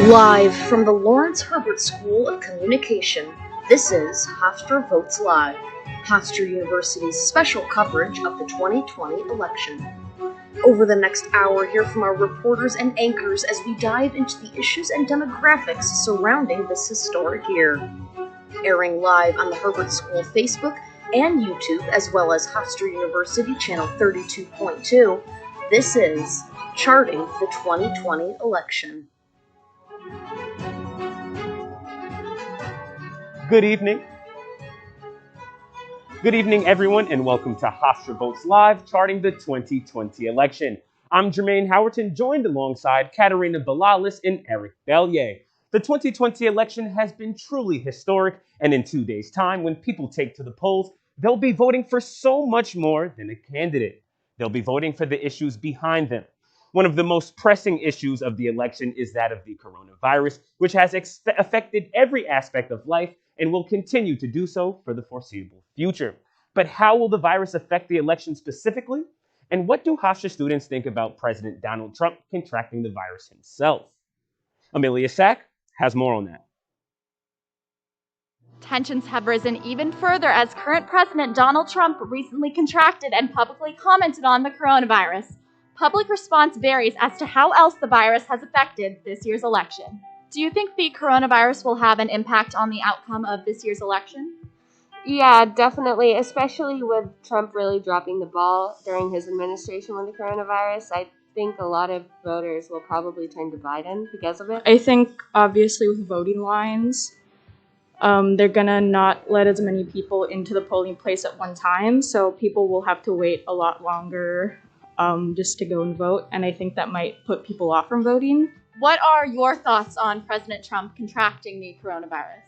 Live from the Lawrence Herbert School of Communication, this is Hofstra Votes Live, Hofstra University's special coverage of the 2020 election. Over the next hour, hear from our reporters and anchors as we dive into the issues and demographics surrounding this historic year. Airing live on the Herbert School Facebook and YouTube, as well as Hofstra University Channel 32.2, this is Charting the 2020 Election. Good evening. Good evening, everyone, and welcome to Hofstra Votes Live, charting the 2020 election. I'm Jermaine Howerton, joined alongside Katerina Balalis and Eric Bellier. The 2020 election has been truly historic, and in 2 days' time, when people take to the polls, they'll be voting for so much more than a candidate. They'll be voting for the issues behind them. One of the most pressing issues of the election is that of the coronavirus, which has affected every aspect of life and will continue to do so for the foreseeable future. But how will the virus affect the election specifically? And what do Hofstra students think about President Donald Trump contracting the virus himself? Amelia Sack has more on that. Tensions have risen even further as current President Donald Trump recently contracted and publicly commented on the coronavirus. Public response varies as to how else the virus has affected this year's election. Do you think the coronavirus will have an impact on the outcome of this year's election? Yeah, definitely, especially with Trump really dropping the ball during his administration with the coronavirus. I think a lot of voters will probably turn to Biden because of it. I think, obviously, with voting lines, they're gonna not let as many people into the polling place at one time, so people will have to wait a lot longer just to go and vote, and I think that might put people off from voting. What are your thoughts on President Trump contracting the coronavirus?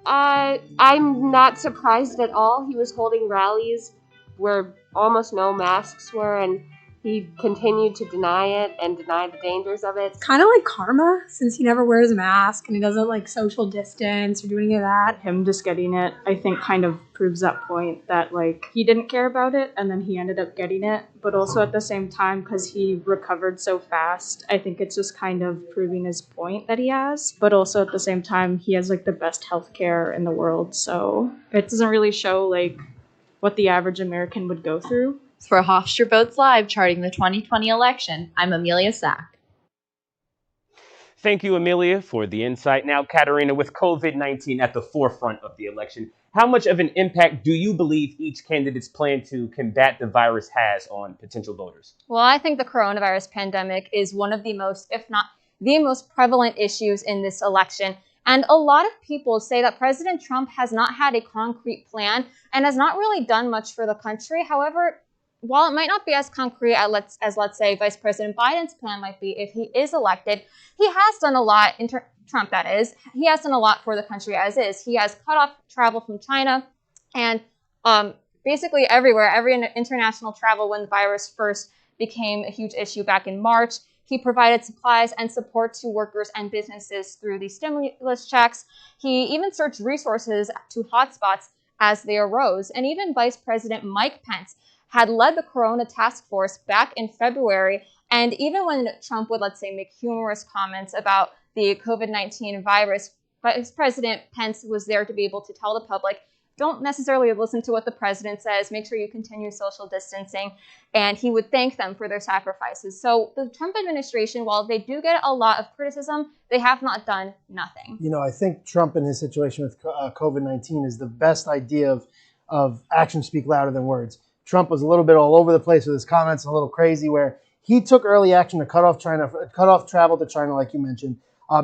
I'm not surprised at all. He was holding rallies where almost no masks were, and he continued to deny it and deny the dangers of it. Kind of like karma, since he never wears a mask and he doesn't like social distance or do any of that. Him just getting it, I think, kind of proves that point that, like, he didn't care about it and then he ended up getting it. But also at the same time, because he recovered so fast, I think it's just kind of proving his point that he has. But also at the same time, he has, like, the best healthcare in the world. So it doesn't really show, like, what the average American would go through. For Hofstra Votes Live, charting the 2020 election, I'm Amelia Sack. Thank you, Amelia, for the insight. Now, Katerina, with COVID-19 at the forefront of the election, how much of an impact do you believe each candidate's plan to combat the virus has on potential voters? Well, I think the coronavirus pandemic is one of the most, if not the most prevalent issues in this election. And a lot of people say that President Trump has not had a concrete plan and has not really done much for the country. However, while it might not be as concrete as let's say, Vice President Biden's plan might be if he is elected, he has done a lot, Trump that is, he has done a lot for the country as is. He has cut off travel from China and basically everywhere, every international travel when the virus first became a huge issue back in March. He provided supplies and support to workers and businesses through the stimulus checks. He even searched resources to hotspots as they arose. And even Vice President Mike Pence had led the Corona Task Force back in February. And even when Trump would, let's say, make humorous comments about the COVID-19 virus, Vice President Pence was there to be able to tell the public, don't necessarily listen to what the president says, make sure you continue social distancing, and he would thank them for their sacrifices. So the Trump administration, while they do get a lot of criticism, they have not done nothing. You know, I think Trump in his situation with COVID-19 is the best idea of actions speak louder than words. Trump was a little bit all over the place with his comments, a little crazy, where he took early action to cut off travel to China, like you mentioned,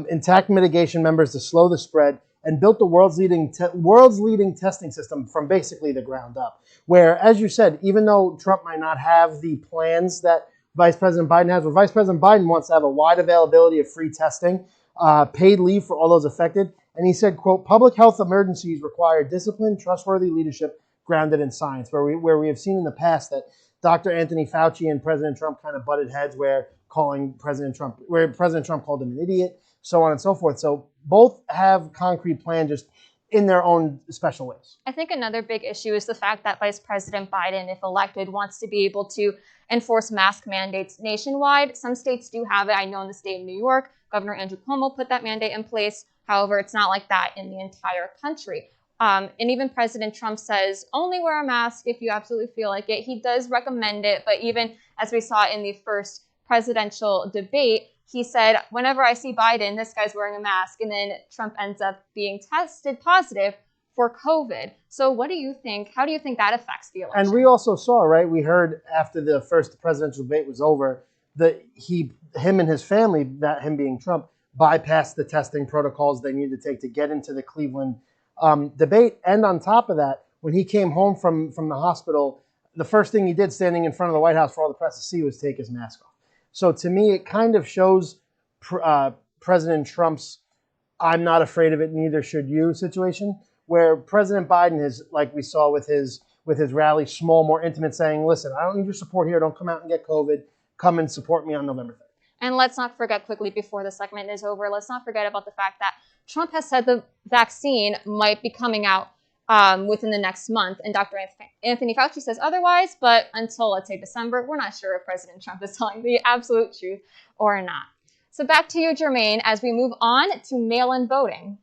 intact mitigation measures to slow the spread, and built the world's leading testing system from basically the ground up. Where, as you said, even though Trump might not have the plans that Vice President Biden has, Vice President Biden wants to have a wide availability of free testing, paid leave for all those affected, and he said, quote, public health emergencies require disciplined, trustworthy leadership grounded in science, where we have seen in the past that Dr. Anthony Fauci and President Trump kind of butted heads where President Trump called him an idiot, so on and so forth. So both have concrete plans, just in their own special ways. I think another big issue is the fact that Vice President Biden, if elected, wants to be able to enforce mask mandates nationwide. Some states do have it. I know in the state of New York, Governor Andrew Cuomo put that mandate in place. However, it's not like that in the entire country. And even President Trump says, only wear a mask if you absolutely feel like it. He does recommend it, but even as we saw in the first presidential debate, he said, whenever I see Biden, this guy's wearing a mask, and then Trump ends up being tested positive for COVID. So what do you think? How do you think that affects the election? And we also saw, right, we heard after the first presidential debate was over, that him and his family, that him being Trump, bypassed the testing protocols they needed to take to get into the Cleveland debate. And on top of that, when he came home from the hospital, the first thing he did standing in front of the White House for all the press to see was take his mask off. So to me, it kind of shows President Trump's "I'm not afraid of it, neither should you" situation, where President Biden is, like we saw with his rally, small, more intimate, saying, listen, I don't need your support here. Don't come out and get COVID. Come and support me on November 3rd. And let's not forget quickly before the segment is over, let's not forget about the fact that Trump has said the vaccine might be coming out within the next month. And Dr. Anthony Fauci says otherwise, but until, let's say, December, we're not sure if President Trump is telling the absolute truth or not. So back to you, Jermaine, as we move on to mail-in voting.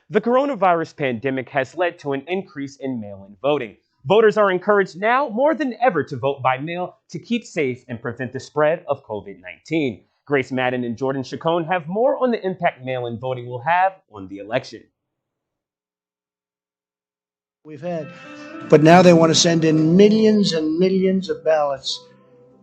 The coronavirus pandemic has led to an increase in mail-in voting. Voters are encouraged now more than ever to vote by mail to keep safe and prevent the spread of COVID-19. Grace Madden and Jordan Chacon have more on the impact mail-in voting will have on the election. We've had, but now they want to send in millions and millions of ballots.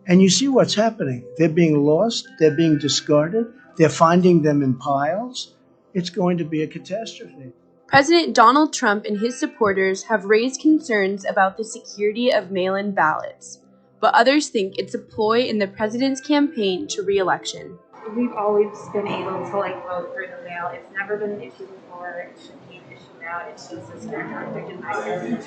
And you see what's happening. They're being lost. They're being discarded. They're finding them in piles. It's going to be a catastrophe. President Donald Trump and his supporters have raised concerns about the security of mail-in ballots, but others think it's a ploy in the president's campaign to re-election. We've always been able to vote through the mail. It's never been an issue before. It shouldn't be an issue now. It's just a scare tactic in my opinion.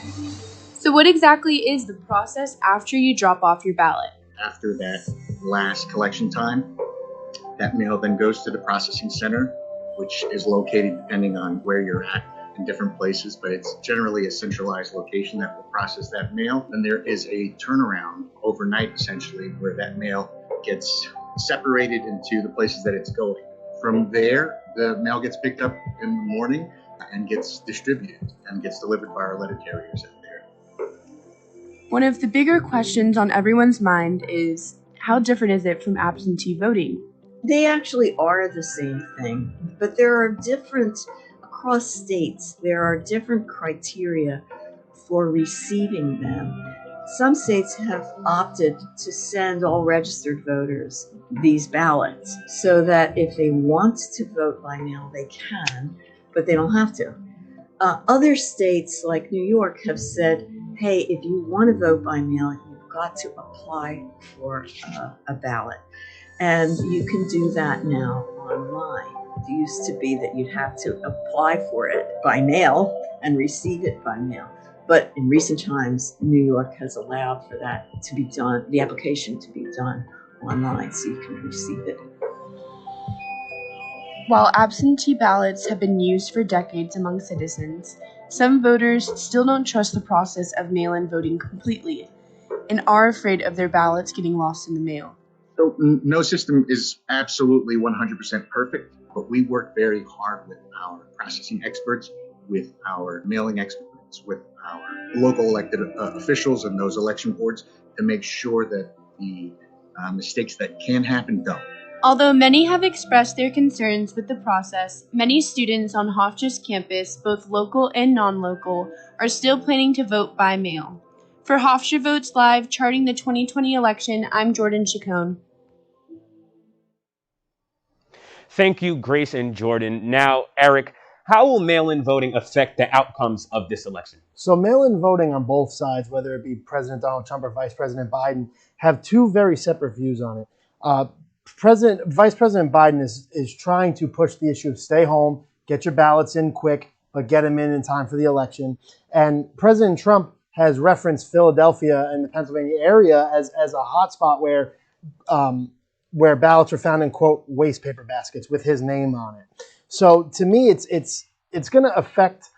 So what exactly is the process after you drop off your ballot? After that last collection time, that mail then goes to the processing center, which is located depending on where you're at in different places, but it's generally a centralized location that will process that mail. And there is a turnaround overnight, essentially, where that mail gets separated into the places that it's going. From there, the mail gets picked up in the morning and gets distributed and gets delivered by our letter carriers out there. One of the bigger questions on everyone's mind is, how different is it from absentee voting? They actually are the same thing, but there are different, across states, there are different criteria for receiving them. Some states have opted to send all registered voters these ballots so that if they want to vote by mail, they can, but they don't have to. Other states, like New York, have said, hey, if you want to vote by mail, you've got to apply for a ballot. And you can do that now online. It used to be that you'd have to apply for it by mail and receive it by mail. But in recent times, New York has allowed for that to be done, the application to be done online, so you can receive it. While absentee ballots have been used for decades among citizens, some voters still don't trust the process of mail-in voting completely and are afraid of their ballots getting lost in the mail. So no system is absolutely 100% perfect, but we work very hard with our processing experts, with our mailing experts, with our local elected officials and those election boards to make sure that the mistakes that can happen don't. Although many have expressed their concerns with the process, many students on Hofstra's campus, both local and non-local, are still planning to vote by mail. For Hofstra Votes Live, charting the 2020 election, I'm Jordan Chacon. Thank you, Grace and Jordan. Now, Eric, how will mail-in voting affect the outcomes of this election? So mail-in voting on both sides, whether it be President Donald Trump or Vice President Biden, have two very separate views on it. Vice President Biden is trying to push the issue of stay home, get your ballots in quick, but get them in time for the election. And President Trump has referenced Philadelphia and the Pennsylvania area as a hotspot where ballots are found in, quote, waste paper baskets with his name on it. So to me, it's it's going to affect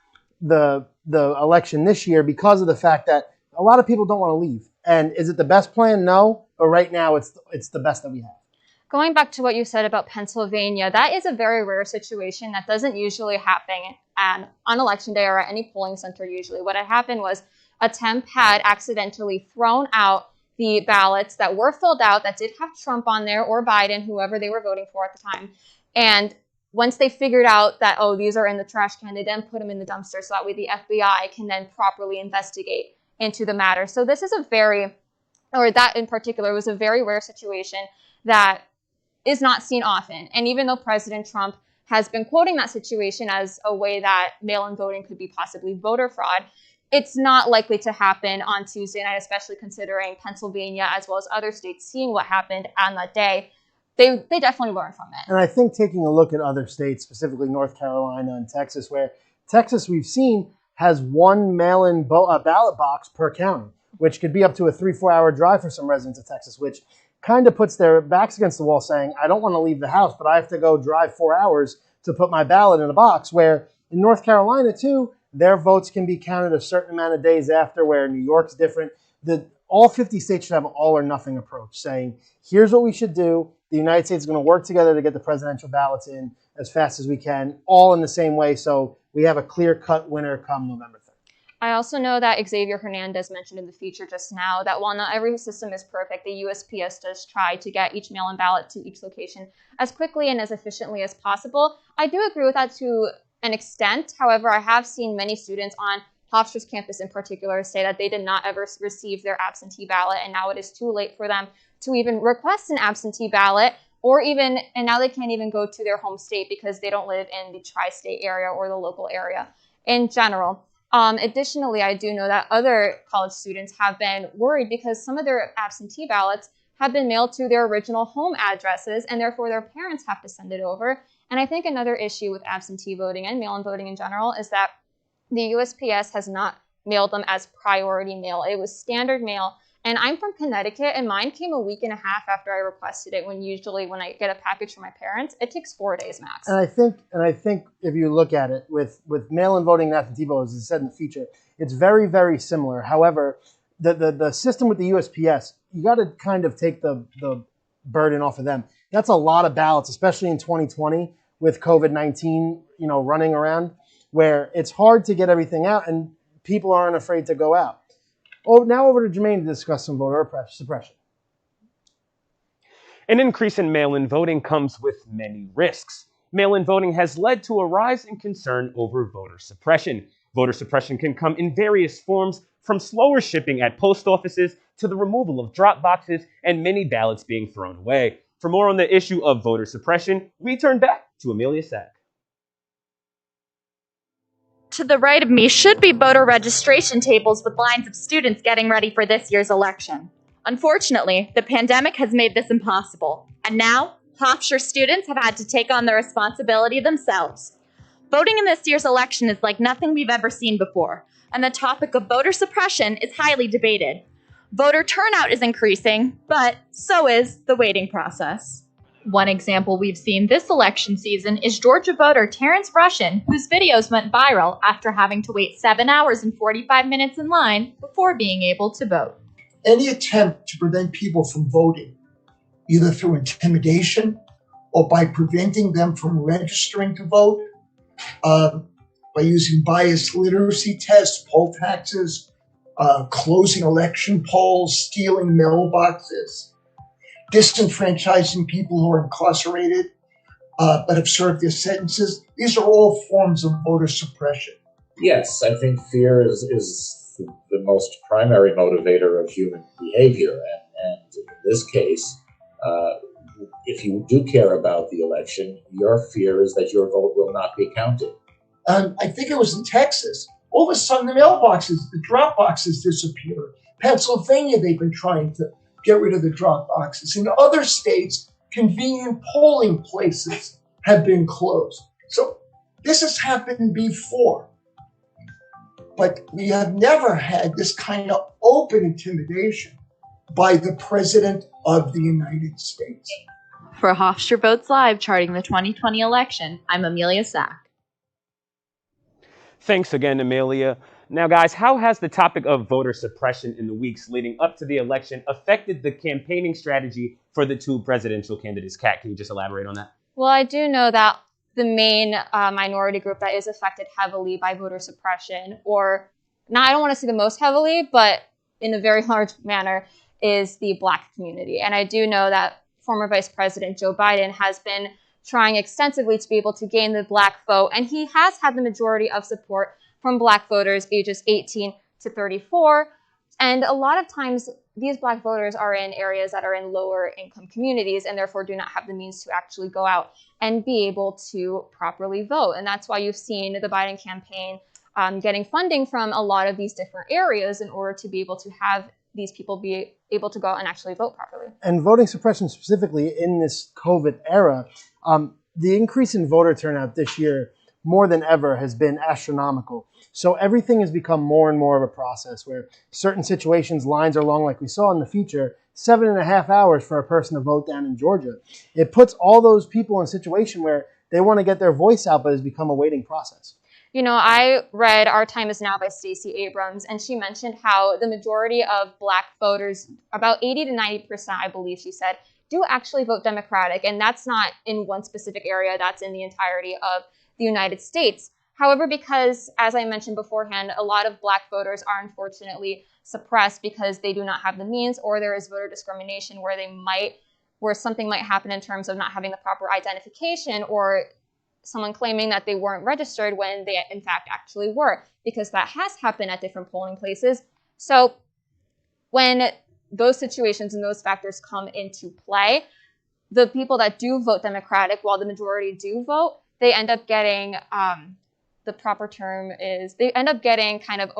the election this year because of the fact that a lot of people don't want to leave. And is it the best plan? No, but right now it's the best that we have. Going back to what you said about Pennsylvania, that is a very rare situation that doesn't usually happen on election day or at any polling center usually. What had happened was a temp had accidentally thrown out the ballots that were filled out that did have Trump on there or Biden, whoever they were voting for at the time. And once they figured out that, oh, these are in the trash can, they then put them in the dumpster so that way the FBI can then properly investigate into the matter. So this is that in particular was a very rare situation that is not seen often. And even though President Trump has been quoting that situation as a way that mail-in voting could be possibly voter fraud, it's not likely to happen on Tuesday night, especially considering Pennsylvania as well as other states seeing what happened on that day. They definitely learned from it. And I think taking a look at other states, specifically North Carolina and Texas, where Texas we've seen has one mail-in ballot box per county, which could be up to a 3-4 hour drive for some residents of Texas, which kind of puts their backs against the wall saying, I don't want to leave the house, but I have to go drive 4 hours to put my ballot in a box, where in North Carolina, too, their votes can be counted a certain amount of days after, where New York's different. All 50 states should have an all-or-nothing approach, saying, here's what we should do. The United States is going to work together to get the presidential ballots in as fast as we can, all in the same way, so we have a clear-cut winner come November 3rd. I also know that Xavier Hernandez mentioned in the feature just now that while not every system is perfect, the USPS does try to get each mail-in ballot to each location as quickly and as efficiently as possible. I do agree with that to an extent. However, I have seen many students on Hofstra's campus in particular say that they did not ever receive their absentee ballot, and now it is too late for them to even request an absentee ballot, and now they can't even go to their home state because they don't live in the tri-state area or the local area in general. Additionally, I do know that other college students have been worried because some of their absentee ballots have been mailed to their original home addresses, and therefore their parents have to send it over. And I think another issue with absentee voting and mail-in voting in general is that the USPS has not mailed them as priority mail. It was standard mail. And I'm from Connecticut, and mine came a week and a half after I requested it, when usually when I get a package from my parents, it takes 4 days max. And I think if you look at it with mail-in voting and absentee voting, as I said in the feature, it's very, very similar. However, the system with the USPS, you got to kind of take the burden off of them. That's a lot of ballots, especially in 2020 with COVID-19, running around, where it's hard to get everything out and people aren't afraid to go out. Oh, now over to Jermaine to discuss some voter suppression. An increase in mail-in voting comes with many risks. Mail-in voting has led to a rise in concern over voter suppression. Voter suppression can come in various forms, from slower shipping at post offices to the removal of drop boxes and many ballots being thrown away. For more on the issue of voter suppression, we turn back to Amelia Sack. To the right of me should be voter registration tables with lines of students getting ready for this year's election. Unfortunately, the pandemic has made this impossible, and now Hofstra students have had to take on the responsibility themselves. Voting in this year's election is like nothing we've ever seen before, and the topic of voter suppression is highly debated. Voter turnout is increasing, but so is the waiting process. One example we've seen this election season is Georgia voter Terrence Russian, whose videos went viral after having to wait 7 hours and 45 minutes in line before being able to vote. Any attempt to prevent people from voting, either through intimidation or by preventing them from registering to vote, by using biased literacy tests, poll taxes, closing election polls, stealing mailboxes, disenfranchising people who are incarcerated but have served their sentences. These are all forms of voter suppression. Yes, I think fear is the most primary motivator of human behavior. And in this case, if you do care about the election, your fear is that your vote will not be counted. I think it was in Texas. All of a sudden, the mailboxes, the drop boxes disappeared. Pennsylvania, they've been trying to get rid of the drop boxes. In other states, convenient polling places have been closed. So this has happened before. But we have never had this kind of open intimidation by the President of the United States. For Hofstra Votes Live, charting the 2020 election, I'm Amelia Sack. Thanks again, Amelia. Now, guys, how has the topic of voter suppression in the weeks leading up to the election affected the campaigning strategy for the two presidential candidates? Kat, can you just elaborate on that? Well, I do know that the main minority group that is affected heavily by voter suppression, or not, I don't want to say the most heavily, but in a very large manner, is the Black community. And I do know that former Vice President Joe Biden has been trying extensively to be able to gain the Black vote, and he has had the majority of support from Black voters ages 18 to 34. And a lot of times, these Black voters are in areas that are in lower income communities and therefore do not have the means to actually go out and be able to properly vote. And that's why you've seen the Biden campaign getting funding from a lot of these different areas in order to be able to have these people be able to go out and actually vote properly. And voting suppression specifically in this COVID era, the increase in voter turnout this year more than ever has been astronomical. So everything has become more and more of a process where certain situations, lines are long, like we saw in the feature, 7.5 hours for a person to vote down in Georgia. It puts all those people in a situation where they want to get their voice out, but it's become a waiting process. You know, I read Our Time Is Now by Stacey Abrams, and she mentioned how the majority of Black voters, about 80 to 90%, I believe she said, do actually vote Democratic. And that's not in one specific area, that's in the entirety of the United States. However, because, as I mentioned beforehand, a lot of Black voters are unfortunately suppressed because they do not have the means, or there is voter discrimination where something might happen in terms of not having the proper identification, or someone claiming that they weren't registered when they in fact actually were, because that has happened at different polling places. So when those situations and those factors come into play, the people that do vote Democratic, while the majority do vote, they end up getting, the proper term is, they end up getting kind of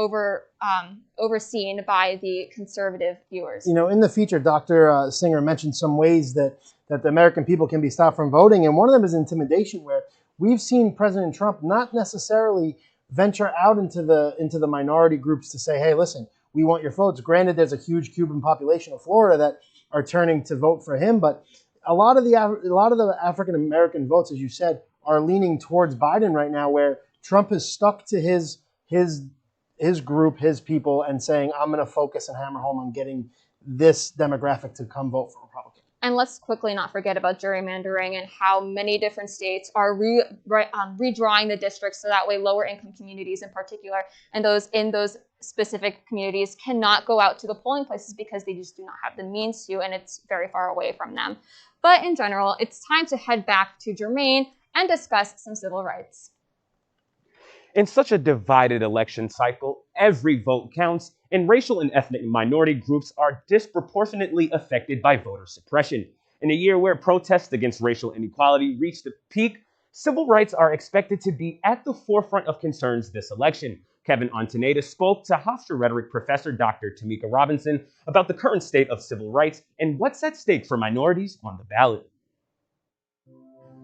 overseen by the conservative viewers. You know, in the feature, Dr. Singer mentioned some ways that the American people can be stopped from voting, and one of them is intimidation, where we've seen President Trump not necessarily venture out into the minority groups to say, hey, listen, we want your votes. Granted, there's a huge Cuban population of Florida that are turning to vote for him, but a lot of the African American votes, as you said, are leaning towards Biden right now, where Trump has stuck to his group, his people, and saying, I'm going to focus and hammer home on getting this demographic to come vote for Republican. And let's quickly not forget about gerrymandering and how many different states are redrawing the districts so that way lower income communities in particular and those in those specific communities cannot go out to the polling places because they just do not have the means to, and it's very far away from them. But in general, it's time to head back to Jermaine and discuss some civil rights. In such a divided election cycle, every vote counts, and racial and ethnic minority groups are disproportionately affected by voter suppression. In a year where protests against racial inequality reached a peak, civil rights are expected to be at the forefront of concerns this election. Kevin Ontaneda spoke to Hofstra rhetoric professor Dr. Tamika Robinson about the current state of civil rights and what's at stake for minorities on the ballot.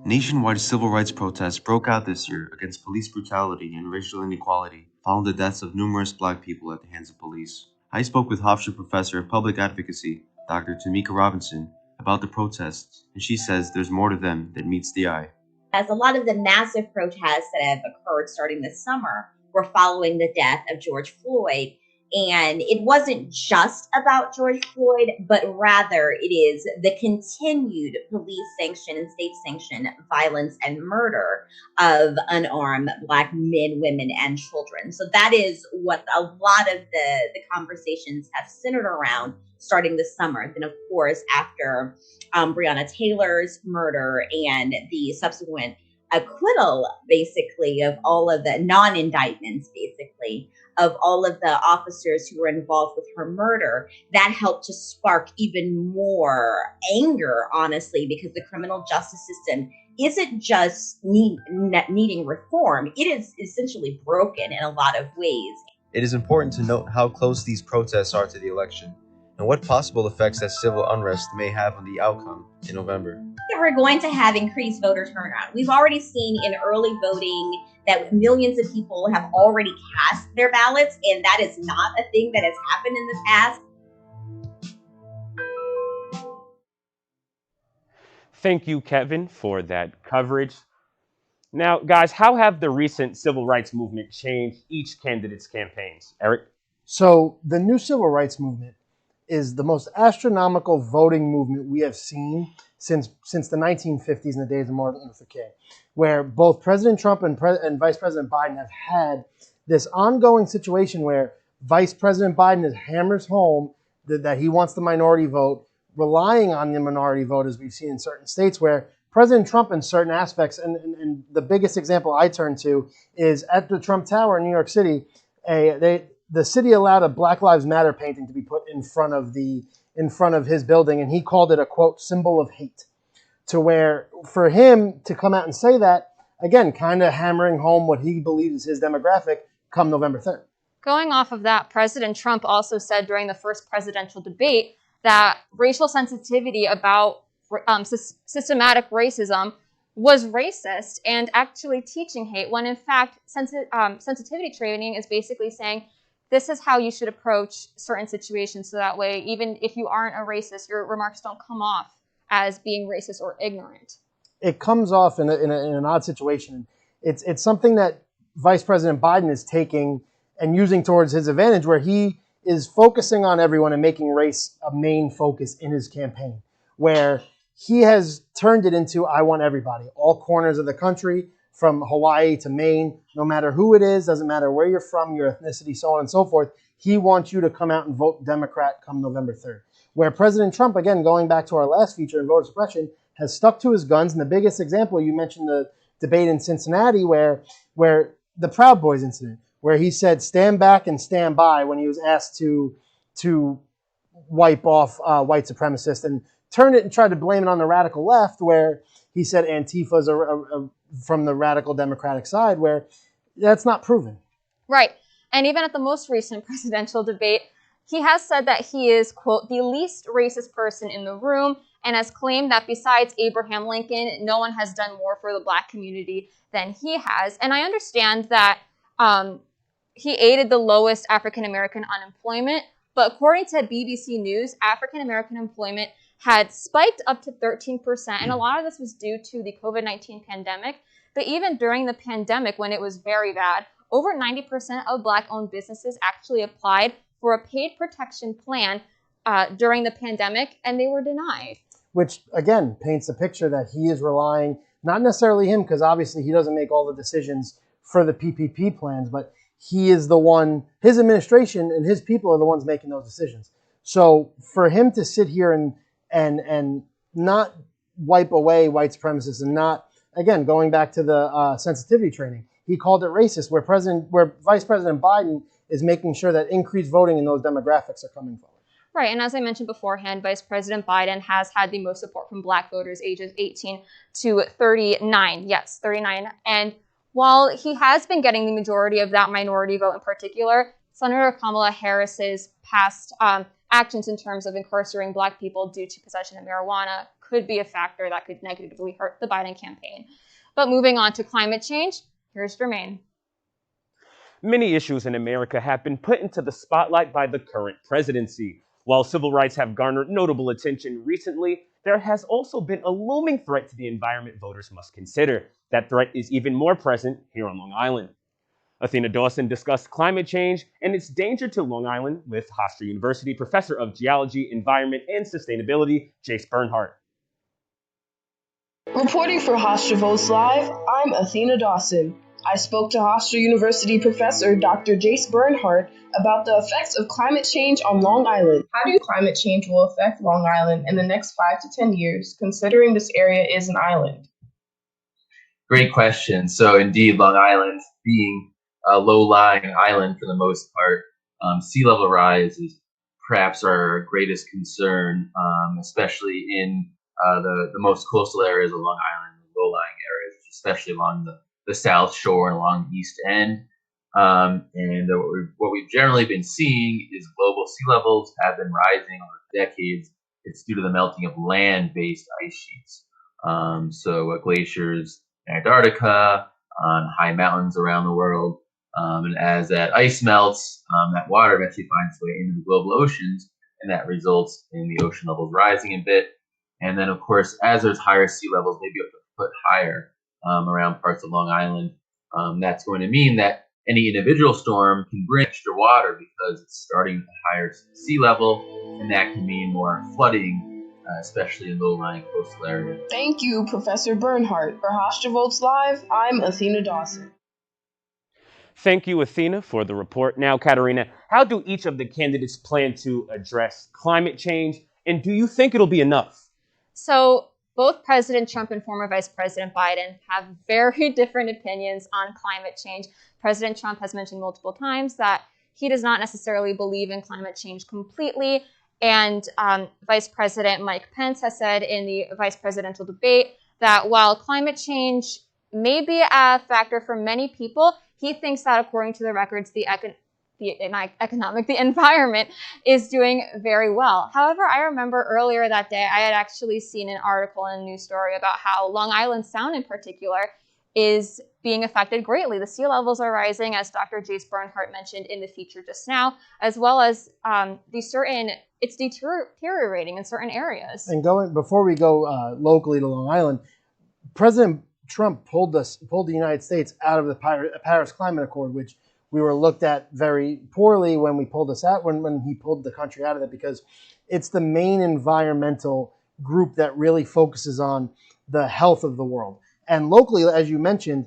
Nationwide civil rights protests broke out this year against police brutality and racial inequality following the deaths of numerous Black people at the hands of police. I spoke with Hofstra professor of public advocacy, Dr. Tamika Robinson, about the protests, and she says there's more to them than meets the eye. As a lot of the massive protests that have occurred starting this summer were following the death of George Floyd. And it wasn't just about George Floyd, but rather it is the continued police sanctioned and state sanctioned violence and murder of unarmed Black men, women, and children. So that is what a lot of the conversations have centered around starting this summer. Then, of course, after Breonna Taylor's murder and the subsequent acquittal, basically, of all of the non-indictments, basically, of all of the officers who were involved with her murder, that helped to spark even more anger, honestly, because the criminal justice system isn't just needing reform. It is essentially broken in a lot of ways. It is important to note how close these protests are to the election and what possible effects that civil unrest may have on the outcome in November. We're going to have increased voter turnout. We've already seen in early voting that millions of people have already cast their ballots, and that is not a thing that has happened in the past. Thank you, Kevin, for that coverage. Now, guys, how have the recent civil rights movement changed each candidate's campaigns? Eric? So the new civil rights movement is the most astronomical voting movement we have seen since the 1950s in the days of Martin Luther King, where both President Trump and Vice President Biden have had this ongoing situation where Vice President Biden hammers home that he wants the minority vote, relying on the minority vote, as we've seen in certain states, where President Trump in certain aspects, and the biggest example I turn to is at the Trump Tower in New York City, the city allowed a Black Lives Matter painting to be put in front of his building, and he called it a, quote, symbol of hate. To where, for him to come out and say that, again, kind of hammering home what he believes is his demographic come November 3rd. Going off of that, President Trump also said during the first presidential debate that racial sensitivity about systematic racism was racist and actually teaching hate, when in fact sensitivity training is basically saying this is how you should approach certain situations, so that way even if you aren't a racist, your remarks don't come off as being racist or ignorant. It comes off in an odd situation. It's something that Vice President Biden is taking and using towards his advantage, where he is focusing on everyone and making race a main focus in his campaign, where he has turned it into, I want everybody, all corners of the country, from Hawaii to Maine, no matter who it is, doesn't matter where you're from, your ethnicity, so on and so forth. He wants you to come out and vote Democrat come November 3rd. Where President Trump, again, going back to our last feature in voter suppression, has stuck to his guns. And the biggest example, you mentioned the debate in Cincinnati where the Proud Boys incident, where he said stand back and stand by when he was asked to wipe off white supremacists, and turned it and tried to blame it on the radical left, where he said Antifa's from the radical Democratic side, where that's not proven. Right. And even at the most recent presidential debate, he has said that he is, quote, the least racist person in the room, and has claimed that besides Abraham Lincoln, no one has done more for the Black community than he has. And I understand that he aided the lowest African-American unemployment, but according to BBC News, African-American employment had spiked up to 13%, and a lot of this was due to the COVID-19 pandemic. But even during the pandemic, when it was very bad, over 90% of Black-owned businesses actually applied for a paid protection plan during the pandemic, and they were denied. Which, again, paints a picture that he is relying, not necessarily him, because obviously he doesn't make all the decisions for the PPP plans, but he is the one, his administration and his people are the ones making those decisions. So for him to sit here and not wipe away white supremacists, and not, again, going back to the sensitivity training, he called it racist, where Vice President Biden is making sure that increased voting in those demographics are coming forward. Right, and as I mentioned beforehand, Vice President Biden has had the most support from Black voters ages 18 to 39. Yes, 39. And while he has been getting the majority of that minority vote in particular, Senator Kamala Harris's past actions in terms of incarcerating Black people due to possession of marijuana could be a factor that could negatively hurt the Biden campaign. But moving on to climate change, here's Jermaine. Many issues in America have been put into the spotlight by the current presidency. While civil rights have garnered notable attention recently, there has also been a looming threat to the environment voters must consider. That threat is even more present here on Long Island. Athena Dawson discussed climate change and its danger to Long Island with Hofstra University Professor of Geology, Environment, and Sustainability, Jace Bernhardt. Reporting for Hofstra Votes Live, I'm Athena Dawson. I spoke to Hofstra University Professor Dr. Jace Bernhardt about the effects of climate change on Long Island. How do you climate change will affect Long Island in the next 5 to 10 years, considering this area is an island? Great question. So indeed, Long Island being a low-lying island for the most part, sea level rise is perhaps our greatest concern, especially in the most coastal areas of Long Island, low-lying areas, especially along the South Shore and along the East End. And what we've generally been seeing is global sea levels have been rising over decades. It's due to the melting of land-based ice sheets. So glaciers in Antarctica, on high mountains around the world. And as that ice melts, that water eventually finds its way into the global oceans, and that results in the ocean levels rising a bit. And then, of course, as there's higher sea levels, maybe up a foot higher, around parts of Long Island. That's going to mean that any individual storm can bring extra water because it's starting at the higher sea level, and that can mean more flooding, especially in low-lying coastal areas. Thank you, Professor Bernhardt. For Hofstra Votes Live, I'm Athena Dawson. Thank you, Athena, for the report. Now, Katerina, how do each of the candidates plan to address climate change, and do you think it'll be enough? So both President Trump and former Vice President Biden have very different opinions on climate change. President Trump has mentioned multiple times that he does not necessarily believe in climate change completely. And Vice President Mike Pence has said in the vice presidential debate that while climate change may be a factor for many people, he thinks that according to the records, the environment is doing very well. However, I remember earlier that day, I had actually seen an article in a news story about how Long Island Sound in particular is being affected greatly. The sea levels are rising, as Dr. Jace Bernhardt mentioned in the feature just now, as well as it's deteriorating in certain areas. And before we go locally to Long Island, President Trump pulled the United States out of the Paris Climate Accord, which we were looked at very poorly when we pulled us out, when he pulled the country out of it, because it's the main environmental group that really focuses on the health of the world. And locally, as you mentioned,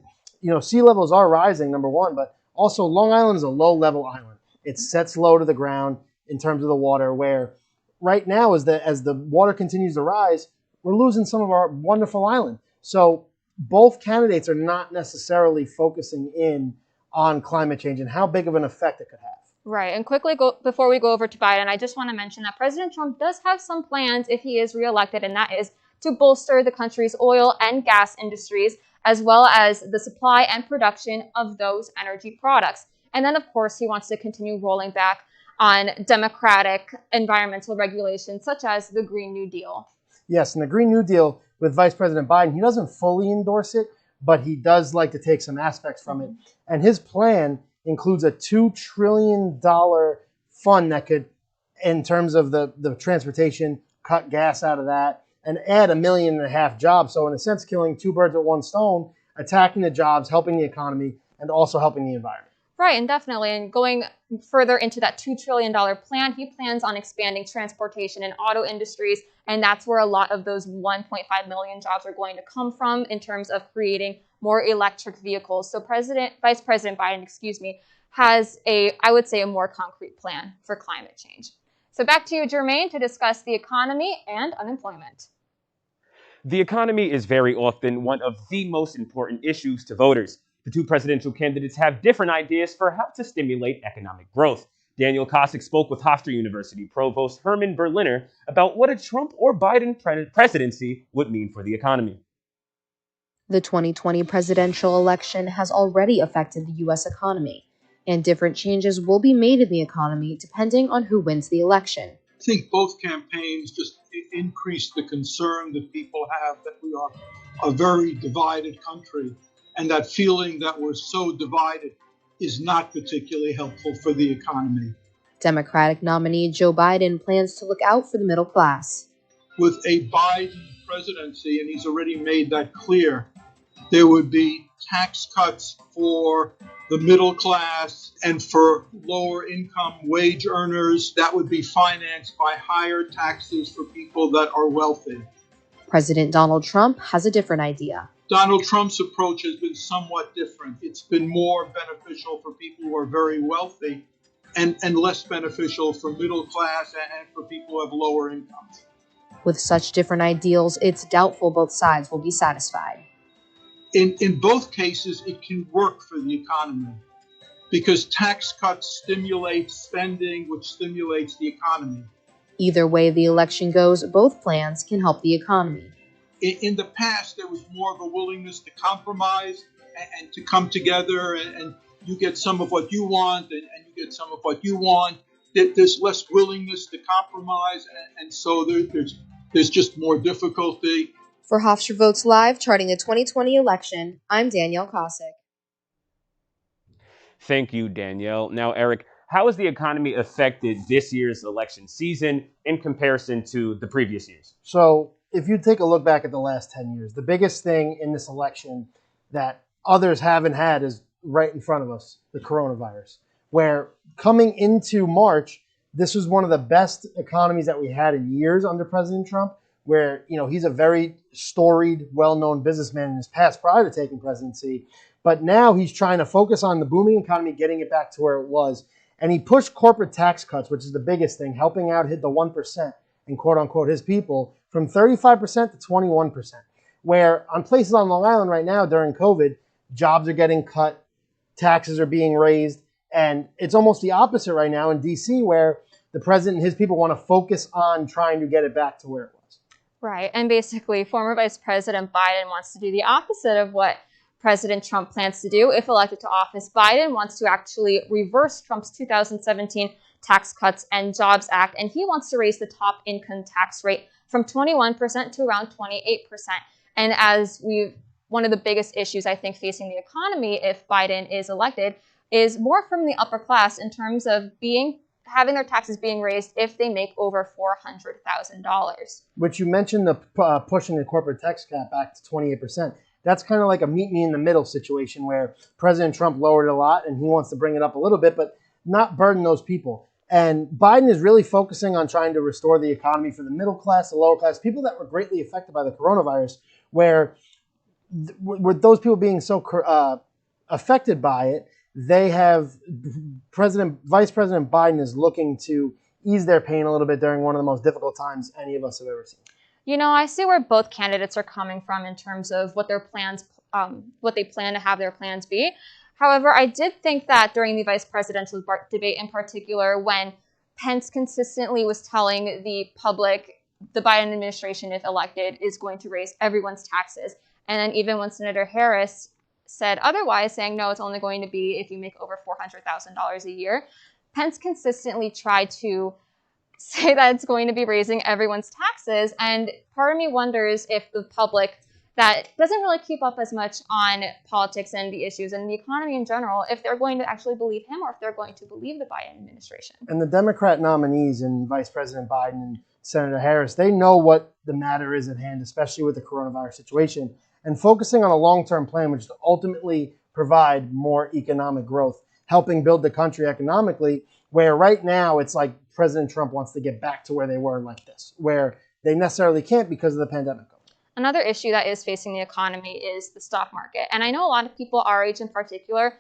sea levels are rising, number one, but also Long Island is a low-level island. It sets low to the ground in terms of the water, where right now, as the water continues to rise, we're losing some of our wonderful island. So both candidates are not necessarily focusing in on climate change and how big of an effect it could have. Right. And quickly, before we go over to Biden, I just want to mention that President Trump does have some plans if he is reelected, and that is to bolster the country's oil and gas industries, as well as the supply and production of those energy products. And then, of course, he wants to continue rolling back on democratic environmental regulations, such as the Green New Deal. Yes, and the Green New Deal with Vice President Biden, he doesn't fully endorse it, but he does like to take some aspects from it. And his plan includes a $2 trillion fund that could, in terms of the transportation, cut gas out of that and add 1.5 million jobs. So in a sense, killing two birds with one stone, attacking the jobs, helping the economy, and also helping the environment. Right, and definitely. And going further into that $2 trillion plan, he plans on expanding transportation and auto industries, and that's where a lot of those 1.5 million jobs are going to come from in terms of creating more electric vehicles. So Vice President Biden, has I would say, a more concrete plan for climate change. So back to you, Jermaine, to discuss the economy and unemployment. The economy is very often one of the most important issues to voters. The two presidential candidates have different ideas for how to stimulate economic growth. Daniel Kosick spoke with Hofstra University Provost Herman Berliner about what a Trump or Biden presidency would mean for the economy. The 2020 presidential election has already affected the U.S. economy, and different changes will be made in the economy depending on who wins the election. I think both campaigns just increase the concern that people have that we are a very divided country, and that feeling that we're so divided is not particularly helpful for the economy. Democratic nominee Joe Biden plans to look out for the middle class. With a Biden presidency, and he's already made that clear, there would be tax cuts for the middle class and for lower income wage earners that would be financed by higher taxes for people that are wealthy. President Donald Trump has a different idea. Donald Trump's approach has been somewhat different. It's been more beneficial for people who are very wealthy and less beneficial for middle class and for people who have lower incomes. With such different ideals, it's doubtful both sides will be satisfied. In both cases, it can work for the economy because tax cuts stimulate spending, which stimulates the economy. Either way the election goes, both plans can help the economy. In the past, there was more of a willingness to compromise and to come together, and you get some of what you want, and you get some of what you want. There's less willingness to compromise, and so there's just more difficulty. For Hofstra Votes Live, charting the 2020 election, I'm Danielle Kosick. Thank you, Danielle. Now, Eric, how has the economy affected this year's election season in comparison to the previous years? So if you take a look back at the last 10 years, the biggest thing in this election that others haven't had is right in front of us, the coronavirus, where coming into March, this was one of the best economies that we had in years under President Trump, where, he's a very storied, well-known businessman in his past prior to taking presidency. But now he's trying to focus on the booming economy, getting it back to where it was. And he pushed corporate tax cuts, which is the biggest thing, helping out hit the 1% and quote unquote his people from 35% to 21%. Where on places on Long Island right now during COVID, jobs are getting cut, taxes are being raised. And it's almost the opposite right now in DC, where the president and his people want to focus on trying to get it back to where it was. Right. And basically, former Vice President Biden wants to do the opposite of what President Trump plans to do if elected to office. Biden wants to actually reverse Trump's 2017 Tax Cuts and Jobs Act, and he wants to raise the top income tax rate from 21% to around 28%. And one of the biggest issues I think facing the economy if Biden is elected is more from the upper class in terms of having their taxes being raised if they make over $400,000. Which you mentioned, the pushing the corporate tax cap back to 28%. That's kind of like a meet me in the middle situation where President Trump lowered it a lot and he wants to bring it up a little bit, but not burden those people. And Biden is really focusing on trying to restore the economy for the middle class, the lower class, people that were greatly affected by the coronavirus, where with those people being so affected by it, they have Vice President Biden is looking to ease their pain a little bit during one of the most difficult times any of us have ever seen. I see where both candidates are coming from in terms of what their plans, what they plan to have their plans be. However, I did think that during the vice presidential debate in particular, when Pence consistently was telling the public, the Biden administration, if elected, is going to raise everyone's taxes. And then even when Senator Harris said otherwise, saying, no, it's only going to be if you make over $400,000 a year, Pence consistently tried to say that it's going to be raising everyone's taxes. And part of me wonders if the public that doesn't really keep up as much on politics and the issues and the economy in general, if they're going to actually believe him or if they're going to believe the Biden administration. And the Democrat nominees and Vice President Biden and Senator Harris, they know what the matter is at hand, especially with the coronavirus situation, and focusing on a long-term plan which will ultimately provide more economic growth, helping build the country economically, where right now it's like President Trump wants to get back to where they were like this, where they necessarily can't because of the pandemic. Another issue that is facing the economy is the stock market. And I know a lot of people our age in particular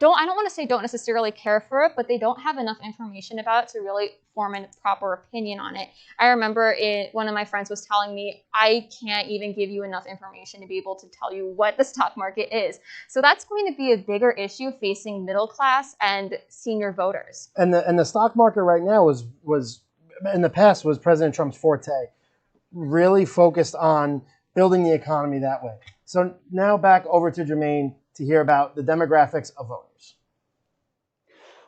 I don't want to say don't necessarily care for it, but they don't have enough information about it to really form a proper opinion on it. I remember one of my friends was telling me, I can't even give you enough information to be able to tell you what the stock market is. So that's going to be a bigger issue facing middle class and senior voters. And the stock market right now was in the past was President Trump's forte, really focused on building the economy that way. So now back over to Jermaine to hear about the demographics of voters.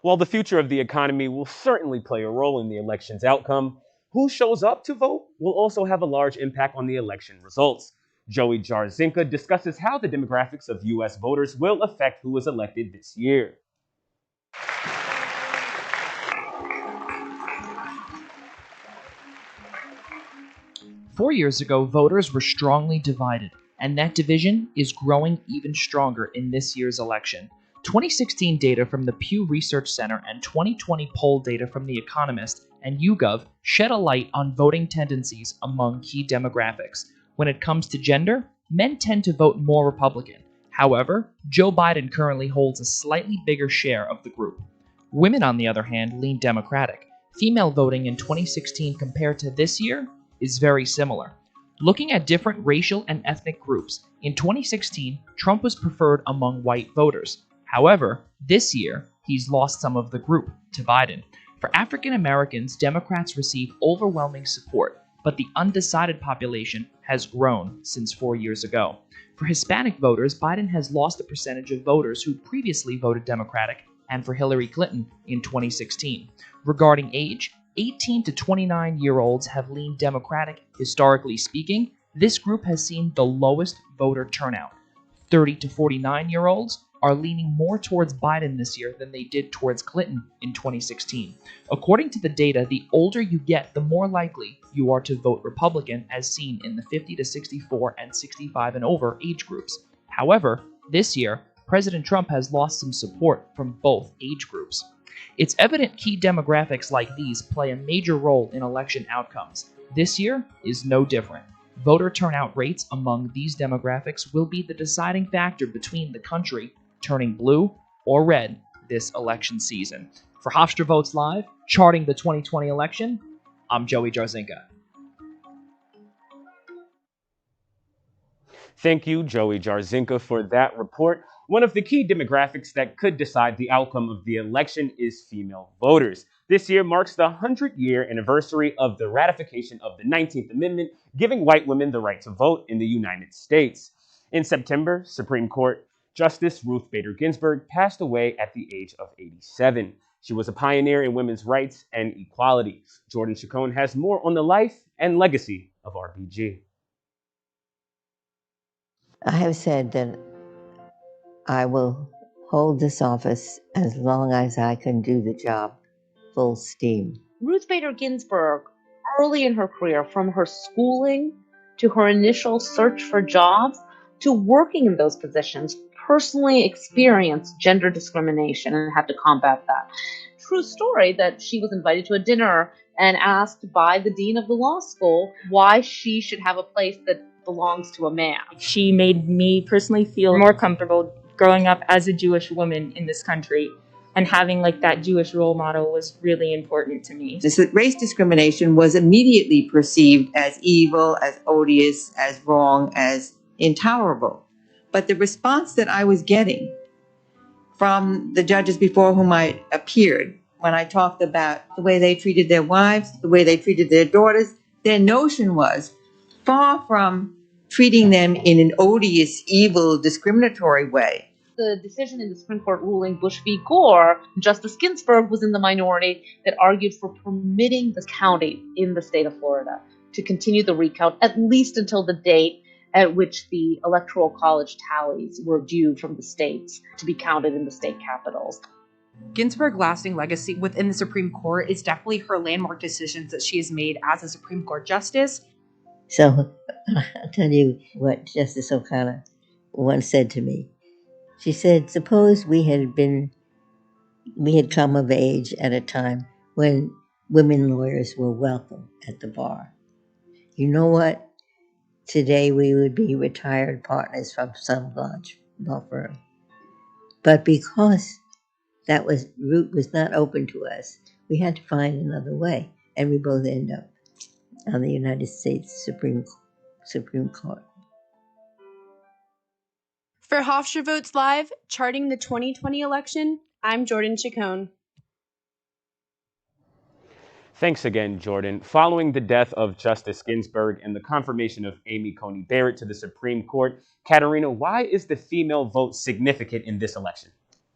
While the future of the economy will certainly play a role in the election's outcome, who shows up to vote will also have a large impact on the election results. Joey Jarzinka discusses how the demographics of U.S. voters will affect who is elected this year. Four years ago, voters were strongly divided, and that division is growing even stronger in this year's election. 2016 data from the Pew Research Center and 2020 poll data from The Economist and YouGov shed a light on voting tendencies among key demographics. When it comes to gender, men tend to vote more Republican. However, Joe Biden currently holds a slightly bigger share of the group. Women, on the other hand, lean Democratic. Female voting in 2016 compared to this year is very similar. Looking at different racial and ethnic groups, in 2016, Trump was preferred among white voters. However, this year, he's lost some of the group to Biden. For African Americans, Democrats receive overwhelming support, but the undecided population has grown since 4 years ago. For Hispanic voters, Biden has lost a percentage of voters who previously voted Democratic, and for Hillary Clinton in 2016. Regarding age, 18 to 29-year-olds have leaned Democratic. Historically speaking, this group has seen the lowest voter turnout. 30 to 49-year-olds are leaning more towards Biden this year than they did towards Clinton in 2016. According to the data, the older you get, the more likely you are to vote Republican, as seen in the 50 to 64 and 65 and over age groups. However, this year, President Trump has lost some support from both age groups. It's evident key demographics like these play a major role in election outcomes. This year is no different. Voter turnout rates among these demographics will be the deciding factor between the country turning blue or red this election season. For Hofstra Votes Live, charting the 2020 election, I'm Joey Jarzinka. Thank you, Joey Jarzinka, for that report. One of the key demographics that could decide the outcome of the election is female voters. This year marks the 100-year anniversary of the ratification of the 19th Amendment, giving white women the right to vote in the United States. In September, Supreme Court Justice Ruth Bader Ginsburg passed away at the age of 87. She was a pioneer in women's rights and equality. Jordan Chacon has more on the life and legacy of RBG. I have said that I will hold this office as long as I can do the job full steam. Ruth Bader Ginsburg, early in her career, from her schooling to her initial search for jobs to working in those positions, personally experienced gender discrimination and had to combat that. True story that she was invited to a dinner and asked by the dean of the law school why she should have a place that belongs to a man. She made me personally feel more comfortable growing up as a Jewish woman in this country, and having like that Jewish role model was really important to me. Race discrimination was immediately perceived as evil, as odious, as wrong, as intolerable. But the response that I was getting from the judges before whom I appeared, when I talked about the way they treated their wives, the way they treated their daughters, their notion was far from treating them in an odious, evil, discriminatory way. The decision in the Supreme Court ruling Bush v. Gore, Justice Ginsburg was in the minority that argued for permitting the county in the state of Florida to continue the recount at least until the date at which the Electoral College tallies were due from the states to be counted in the state capitals. Ginsburg's lasting legacy within the Supreme Court is definitely her landmark decisions that she has made as a Supreme Court justice. So I'll tell you what Justice O'Connor once said to me. She said, suppose we had come of age at a time when women lawyers were welcome at the bar. You know what? Today we would be retired partners from some large law firm. But because that route was not open to us, we had to find another way, and we both end up on the United States Supreme Court. For Hofstra Votes Live, charting the 2020 election, I'm Jordan Chacon. Thanks again, Jordan. Following the death of Justice Ginsburg and the confirmation of Amy Coney Barrett to the Supreme Court, Katerina, why is the female vote significant in this election?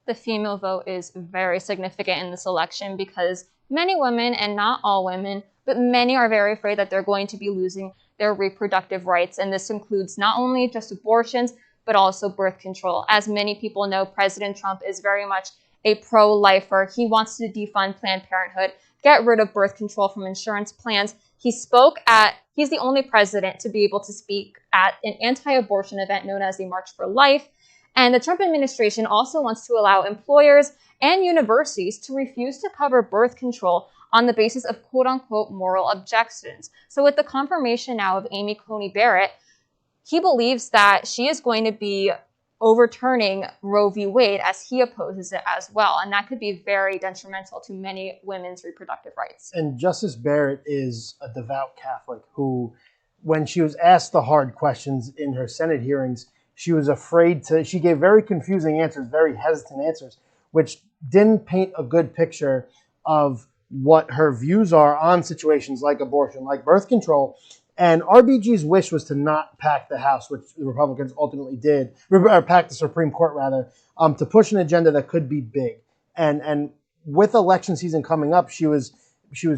The female vote is very significant in this election because many women, and not all women, but many are very afraid that they're going to be losing their reproductive rights. And this includes not only just abortions, but also birth control. As many people know, President Trump is very much a pro-lifer. He wants to defund Planned Parenthood, get rid of birth control from insurance plans. He's the only president to be able to speak at an anti-abortion event known as the March for Life. And the Trump administration also wants to allow employers and universities to refuse to cover birth control on the basis of quote-unquote moral objections. So with the confirmation now of Amy Coney Barrett, he believes that she is going to be overturning Roe v. Wade as he opposes it as well. And that could be very detrimental to many women's reproductive rights. And Justice Barrett is a devout Catholic who, when she was asked the hard questions in her Senate hearings, she was afraid she gave very confusing answers, very hesitant answers, which didn't paint a good picture of what her views are on situations like abortion, like birth control. And RBG's wish was to not pack the House, which the Republicans ultimately did, or pack the Supreme Court rather, to push an agenda that could be big. And with election season coming up, she was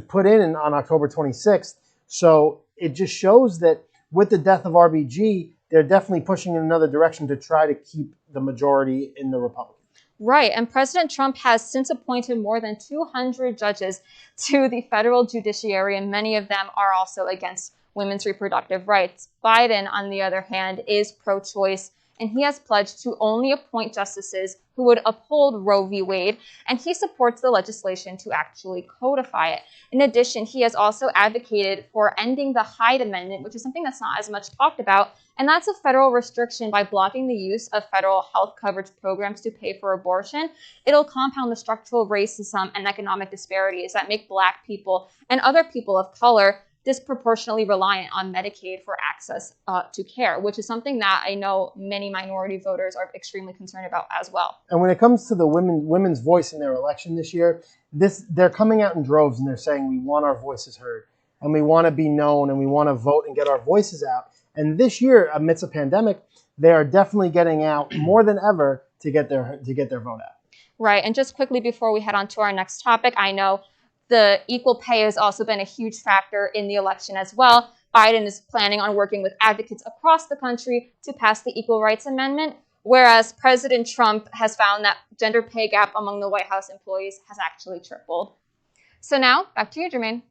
put in on October 26th. So it just shows that with the death of RBG, they're definitely pushing in another direction to try to keep the majority in the Republicans. Right, and President Trump has since appointed more than 200 judges to the federal judiciary, and many of them are also against women's reproductive rights. Biden, on the other hand, is pro-choice and he has pledged to only appoint justices who would uphold Roe v. Wade, and he supports the legislation to actually codify it. In addition, he has also advocated for ending the Hyde Amendment, which is something that's not as much talked about, and that's a federal restriction by blocking the use of federal health coverage programs to pay for abortion. It'll compound the structural racism and economic disparities that make Black people and other people of color disproportionately reliant on Medicaid for access to care, which is something that I know many minority voters are extremely concerned about as well. And when it comes to the women's voice in their election this year, they're coming out in droves and they're saying we want our voices heard and we want to be known and we want to vote and get our voices out. And this year, amidst a pandemic, they are definitely getting out more than ever to get their vote out. Right. And just quickly before we head on to our next topic, I know the equal pay has also been a huge factor in the election as well. Biden is planning on working with advocates across the country to pass the Equal Rights Amendment, whereas President Trump has found that gender pay gap among the White House employees has actually tripled. So now, back to you, Jermaine.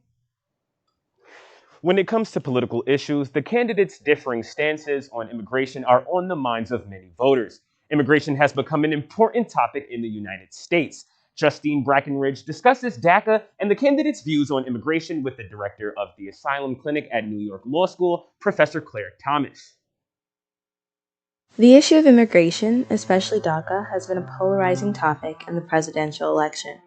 When it comes to political issues, the candidates' differing stances on immigration are on the minds of many voters. Immigration has become an important topic in the United States. Justine Brackenridge discusses DACA and the candidates' views on immigration with the director of the Asylum Clinic at New York Law School, Professor Claire Thomas. The issue of immigration, especially DACA, has been a polarizing topic in the presidential election.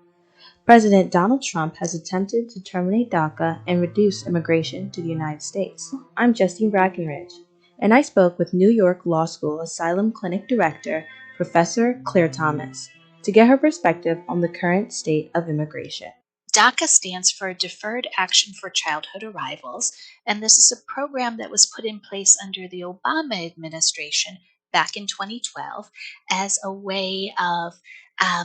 President Donald Trump has attempted to terminate DACA and reduce immigration to the United States. I'm Justine Brackenridge, and I spoke with New York Law School Asylum Clinic Director, Professor Claire Thomas, to get her perspective on the current state of immigration. DACA stands for Deferred Action for Childhood Arrivals, and this is a program that was put in place under the Obama administration back in 2012 as a way of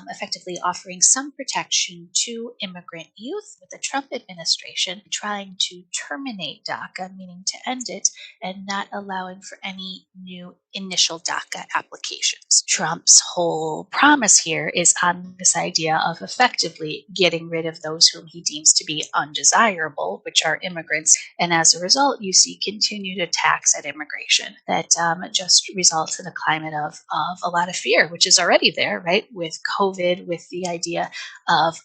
effectively offering some protection to immigrant youth, with the Trump administration trying to terminate DACA, meaning to end it, and not allowing for any new initial DACA applications. Trump's whole promise here is on this idea of effectively getting rid of those whom he deems to be undesirable, which are immigrants, and as a result, you see continued attacks at immigration that just results in a climate of a lot of fear, which is already there, right, with COVID, with the idea of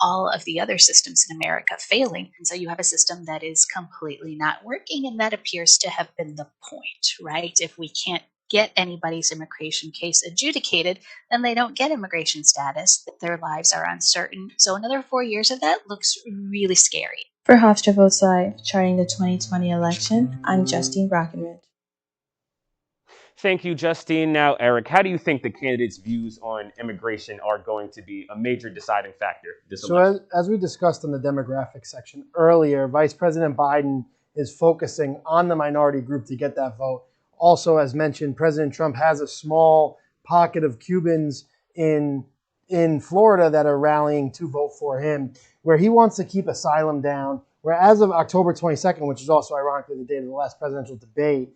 all of the other systems in America failing. And so you have a system that is completely not working, and that appears to have been the point, right? If we can't get anybody's immigration case adjudicated, then they don't get immigration status. Their lives are uncertain. So another 4 years of that looks really scary. For Hofstra Votes Live, charting the 2020 election, I'm Justine Brackenridge. Thank you, Justine. Now, Eric, how do you think the candidates' views on immigration are going to be a major deciding factor this election? So as we discussed in the demographics section earlier, Vice President Biden is focusing on the minority group to get that vote. Also, as mentioned, President Trump has a small pocket of Cubans in Florida that are rallying to vote for him, where he wants to keep asylum down, where as of October 22nd, which is also ironically the date of the last presidential debate,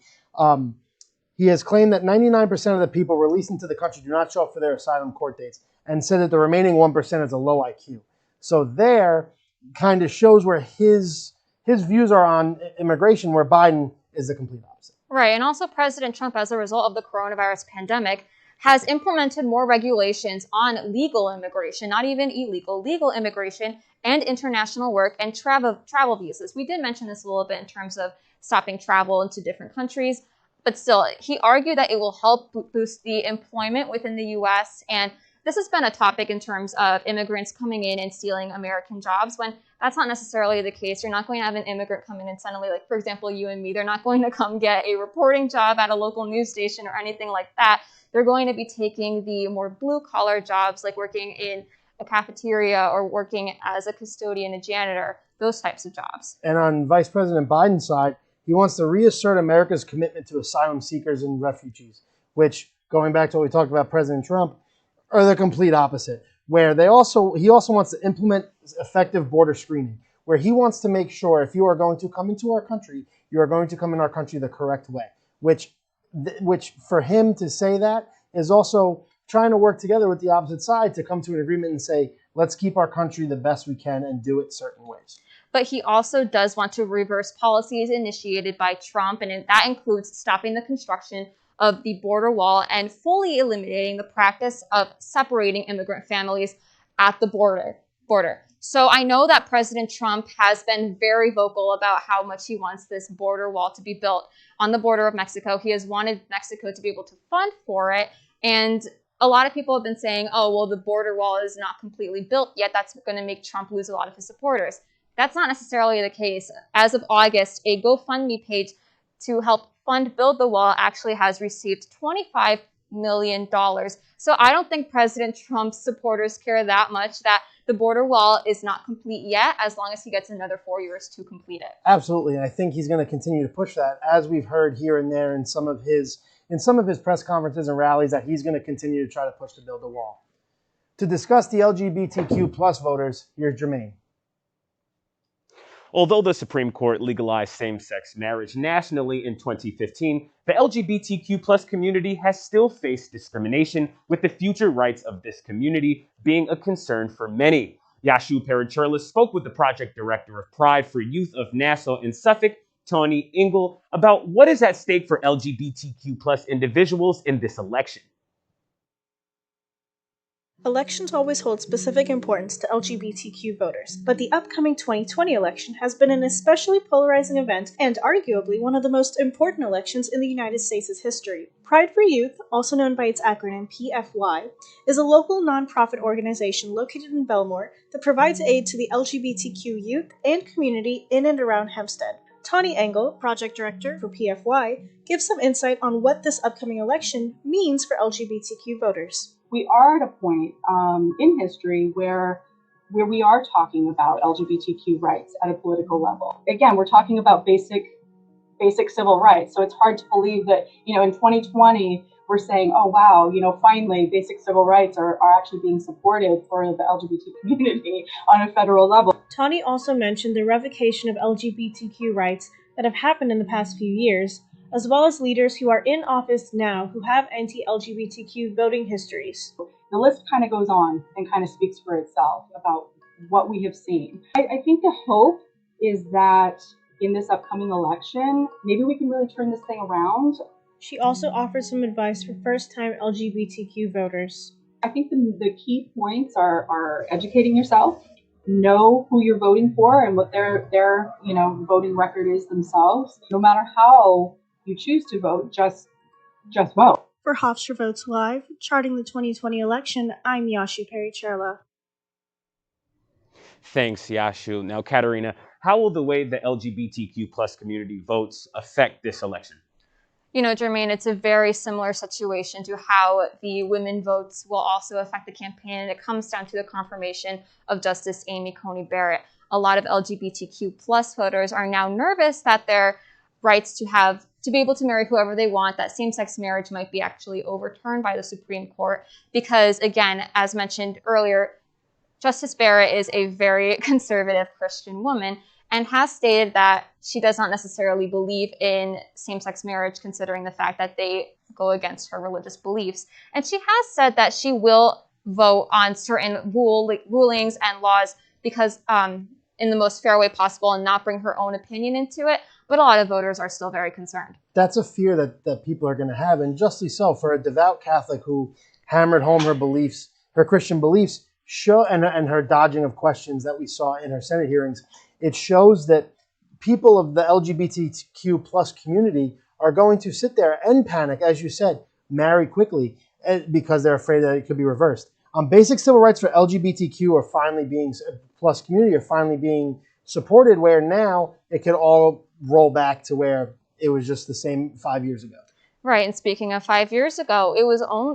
he has claimed that 99% of the people released into the country do not show up for their asylum court dates, and said that the remaining 1% is a low IQ. So there kind of shows where his views are on immigration, where Biden is the complete opposite. Right, and also President Trump, as a result of the coronavirus pandemic, has implemented more regulations on legal immigration, not even illegal, legal immigration and international work and travel visas. We did mention this a little bit in terms of stopping travel into different countries, but still, he argued that it will help boost the employment within the U.S., and this has been a topic in terms of immigrants coming in and stealing American jobs, when that's not necessarily the case. You're not going to have an immigrant come in and suddenly, like, for example, you and me, they're not going to come get a reporting job at a local news station or anything like that. They're going to be taking the more blue-collar jobs, like working in a cafeteria or working as a custodian, a janitor, those types of jobs. And on Vice President Biden's side, he wants to reassert America's commitment to asylum seekers and refugees, which, going back to what we talked about President Trump, are the complete opposite, where he also wants to implement effective border screening, where he wants to make sure if you are going to come into our country, you are going to come in our country the correct way, which for him to say that is also trying to work together with the opposite side to come to an agreement and say, let's keep our country the best we can and do it certain ways. But he also does want to reverse policies initiated by Trump, and that includes stopping the construction of the border wall and fully eliminating the practice of separating immigrant families at the border. So I know that President Trump has been very vocal about how much he wants this border wall to be built on the border of Mexico. He has wanted Mexico to be able to fund for it. And a lot of people have been saying, oh, well, the border wall is not completely built yet. That's going to make Trump lose a lot of his supporters. That's not necessarily the case. As of August, a GoFundMe page to help fund build the wall actually has received $25 million. So I don't think President Trump's supporters care that much that the border wall is not complete yet, as long as he gets another 4 years to complete it. Absolutely, and I think he's going to continue to push that, as we've heard here and there in some of his press conferences and rallies, that he's going to continue to try to push to build a wall. To discuss the LGBTQ plus voters, here's Jermaine. Although the Supreme Court legalized same-sex marriage nationally in 2015, the LGBTQ plus community has still faced discrimination, with the future rights of this community being a concern for many. Yashu Perichurla spoke with the project director of Pride for Youth of Nassau and Suffolk, Tawny Engel, about what is at stake for LGBTQ plus individuals in this election. Elections always hold specific importance to LGBTQ voters, but the upcoming 2020 election has been an especially polarizing event and arguably one of the most important elections in the United States' history. Pride for Youth, also known by its acronym PFY, is a local nonprofit organization located in Belmore that provides aid to the LGBTQ youth and community in and around Hempstead. Tawny Engel, project director for PFY, gives some insight on what this upcoming election means for LGBTQ voters. We are at a point in history where we are talking about LGBTQ rights at a political level. Again, we're talking about basic civil rights. So it's hard to believe that, in 2020, we're saying, oh, wow, finally, basic civil rights are actually being supported for the LGBT community on a federal level. Tawny also mentioned the revocation of LGBTQ rights that have happened in the past few years, as well as leaders who are in office now who have anti-LGBTQ voting histories. The list kind of goes on and kind of speaks for itself about what we have seen. I think the hope is that in this upcoming election, maybe we can really turn this thing around. She also offered some advice for first-time LGBTQ voters. I think the key points are educating yourself, know who you're voting for and what their voting record is themselves. No matter how you choose to vote, just vote. For Hofstra Votes Live, charting the 2020 election, I'm Yashu Perichurla. Thanks, Yashu. Now, Katerina, how will the way the LGBTQ plus community votes affect this election? Jermaine, it's a very similar situation to how the women votes will also affect the campaign, and it comes down to the confirmation of Justice Amy Coney Barrett. A lot of LGBTQ plus voters are now nervous that their rights to be able to marry whoever they want, that same-sex marriage might be actually overturned by the Supreme Court because, again, as mentioned earlier, Justice Barrett is a very conservative Christian woman and has stated that she does not necessarily believe in same-sex marriage, considering the fact that they go against her religious beliefs. And she has said that she will vote on certain rulings and laws because in the most fair way possible and not bring her own opinion into it. But a lot of voters are still very concerned. That's a fear that people are going to have, and justly so. For a devout Catholic who hammered home her beliefs, her Christian beliefs, and her dodging of questions that we saw in her Senate hearings, it shows that people of the LGBTQ plus community are going to sit there and panic, as you said, marry quickly because they're afraid that it could be reversed. Basic civil rights for LGBTQ are finally being plus community are finally being supported, where now it could all roll back to where it was just the same 5 years ago. Right, and speaking of 5 years ago,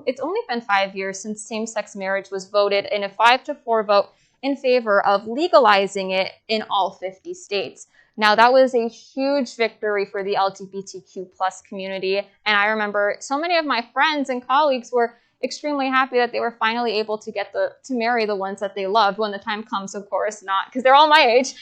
it's only been 5 years since same-sex marriage was voted in a 5-4 vote in favor of legalizing it in all 50 states. Now, that was a huge victory for the LGBTQ plus community, and I remember so many of my friends and colleagues were extremely happy that they were finally able to get to marry the ones that they loved when the time comes, of course, not because they're all my age.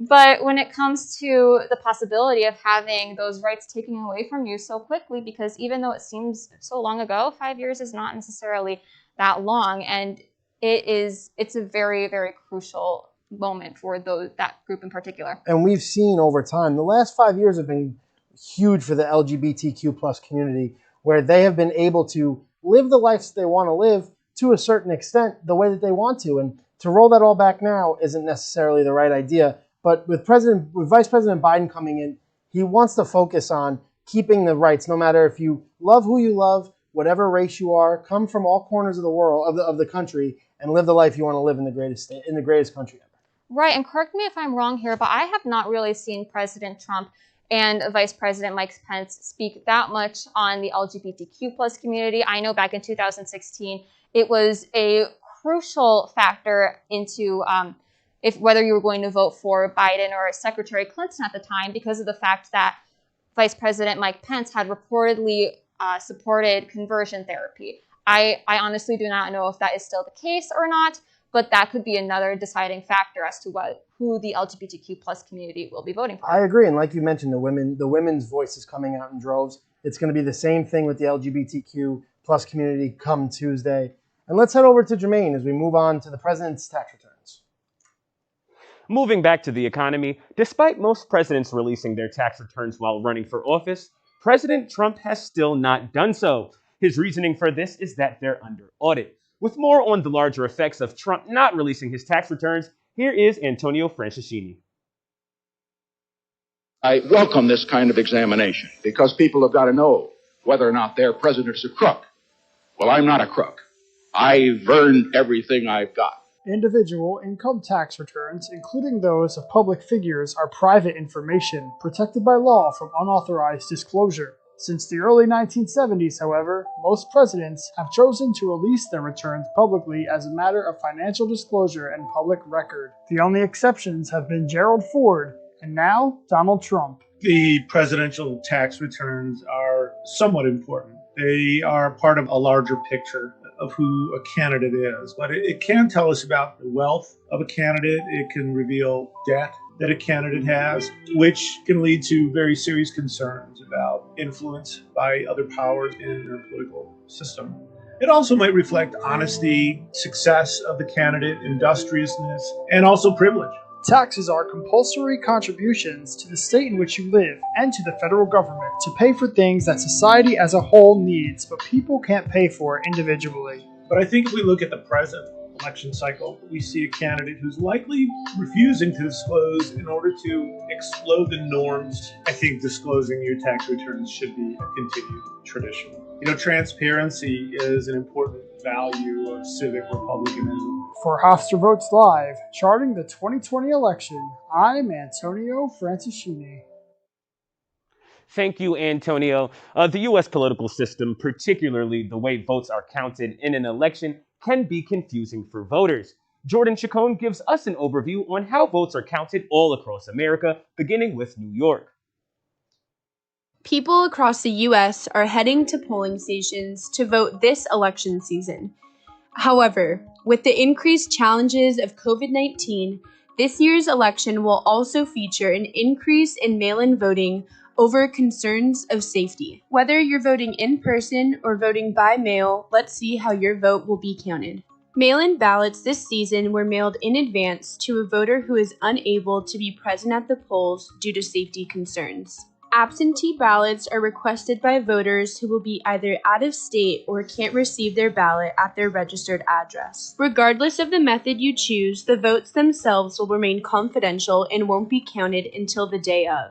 But when it comes to the possibility of having those rights taken away from you so quickly, because even though it seems so long ago, 5 years is not necessarily that long, and it's a very, very crucial moment for that group in particular. And we've seen over time, the last 5 years have been huge for the LGBTQ plus community, where they have been able to live the lives they want to live to a certain extent the way that they want to. And to roll that all back now isn't necessarily the right idea. But with Vice President Biden coming in, he wants to focus on keeping the rights, no matter if you love who you love, whatever race you are, come from all corners of the world, of the country, and live the life you want to live in the greatest country ever. Right, and correct me if I'm wrong here, but I have not really seen President Trump and Vice President Mike Pence speak that much on the LGBTQ plus community. I know back in 2016, it was a crucial factor into if whether you were going to vote for Biden or Secretary Clinton at the time, because of the fact that Vice President Mike Pence had reportedly supported conversion therapy. I honestly do not know if that is still the case or not, but that could be another deciding factor as to who the LGBTQ plus community will be voting for. I agree, and like you mentioned, the women's voice is coming out in droves. It's going to be the same thing with the LGBTQ plus community come Tuesday. And let's head over to Jermaine as we move on to the president's tax returns. Moving back to the economy, despite most presidents releasing their tax returns while running for office, President Trump has still not done so. His reasoning for this is that they're under audit. With more on the larger effects of Trump not releasing his tax returns, here is Antonio Franciscini. I welcome this kind of examination because people have got to know whether or not their president is a crook. Well, I'm not a crook. I've earned everything I've got. Individual income tax returns, including those of public figures, are private information protected by law from unauthorized disclosure. Since the early 1970s, however, most presidents have chosen to release their returns publicly as a matter of financial disclosure and public record. The only exceptions have been Gerald Ford and now Donald Trump. The presidential tax returns are somewhat important. They are part of a larger picture of who a candidate is, but it can tell us about the wealth of a candidate. It can reveal debt that a candidate has, which can lead to very serious concerns about influence by other powers in their political system. It also might reflect honesty, success of the candidate, industriousness, and also privilege. Taxes are compulsory contributions to the state in which you live and to the federal government to pay for things that society as a whole needs, but people can't pay for individually. But I think if we look at the present election cycle, we see a candidate who's likely refusing to disclose in order to explode the norms. I think disclosing your tax returns should be a continued tradition. Transparency is an important value of civic republicanism. For Hofstra Votes Live, charting the 2020 election, I'm Antonio Franciscini. Thank you, Antonio. The U.S. political system, particularly the way votes are counted in an election, can be confusing for voters. Jordan Chacon gives us an overview on how votes are counted all across America, beginning with New York. People across the U.S. are heading to polling stations to vote this election season. However, with the increased challenges of COVID-19, this year's election will also feature an increase in mail-in voting over concerns of safety. Whether you're voting in person or voting by mail, let's see how your vote will be counted. Mail-in ballots this season were mailed in advance to a voter who is unable to be present at the polls due to safety concerns. Absentee ballots are requested by voters who will be either out of state or can't receive their ballot at their registered address. Regardless of the method you choose, the votes themselves will remain confidential and won't be counted until the day of.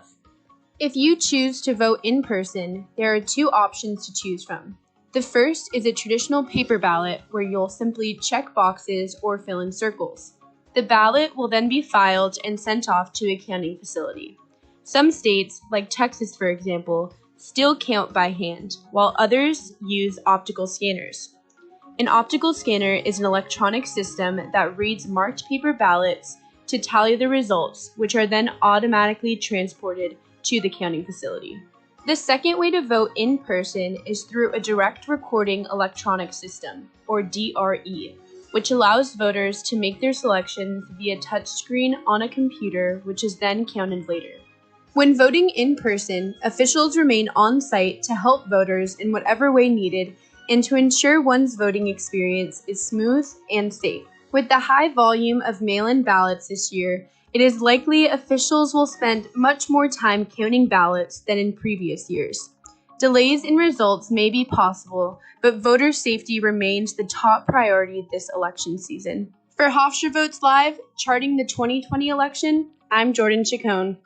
If you choose to vote in person, there are two options to choose from. The first is a traditional paper ballot where you'll simply check boxes or fill in circles. The ballot will then be filed and sent off to a counting facility. Some states, like Texas for example, still count by hand, while others use optical scanners. An optical scanner is an electronic system that reads marked paper ballots to tally the results, which are then automatically transported to the counting facility. The second way to vote in person is through a direct recording electronic system, or DRE, which allows voters to make their selections via touchscreen on a computer, which is then counted later. When voting in person, officials remain on site to help voters in whatever way needed and to ensure one's voting experience is smooth and safe. With the high volume of mail-in ballots this year, It is likely officials will spend much more time counting ballots than in previous years. Delays in results may be possible, but voter safety remains the top priority this election season. For Hofstra Votes Live, charting the 2020 election, I'm Jordan Chacon.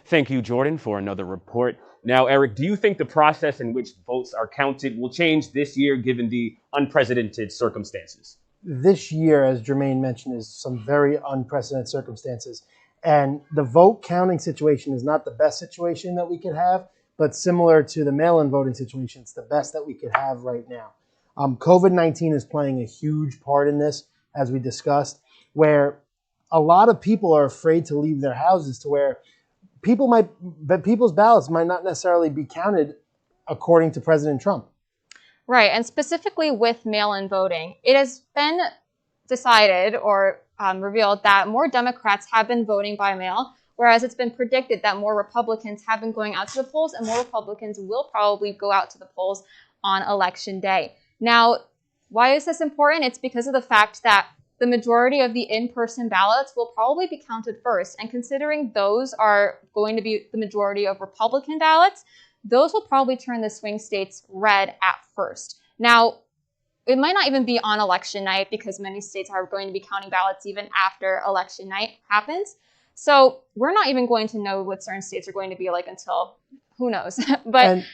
Thank you, Jordan, for another report. Now, Eric, do you think the process in which votes are counted will change this year given the unprecedented circumstances? This year, as Jermaine mentioned, is some very unprecedented circumstances. And the vote counting situation is not the best situation that we could have, but similar to the mail-in voting situation, it's the best that we could have right now. COVID-19 is playing a huge part in this, as we discussed, where a lot of people are afraid to leave their houses, to where people's ballots might not necessarily be counted according to President Trump. Right, and specifically with mail-in voting, it has been decided or revealed that more Democrats have been voting by mail, whereas it's been predicted that more Republicans have been going out to the polls, and more Republicans will probably go out to the polls on Election Day. Now, why is this important? It's because of the fact that the majority of the in-person ballots will probably be counted first, and considering those are going to be the majority of Republican ballots, those will probably turn the swing states red at first. Now, it might not even be on election night because many states are going to be counting ballots even after election night happens. So we're not even going to know what certain states are going to be like until who knows. But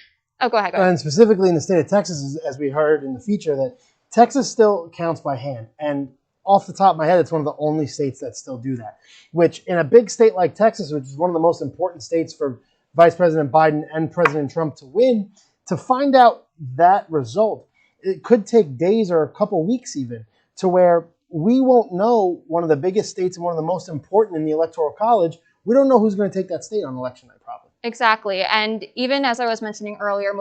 go ahead. And specifically in the state of Texas, as we heard in the feature, that Texas still counts by hand. And off the top of my head, it's one of the only states that still do that, which in a big state like Texas, which is one of the most important states for Vice President Biden and President Trump to win, to find out that result, it could take days or a couple weeks even, to where we won't know one of the biggest states and one of the most important in the Electoral College. We don't know who's going to take that state on election night, probably. Exactly. And even as I was mentioning earlier,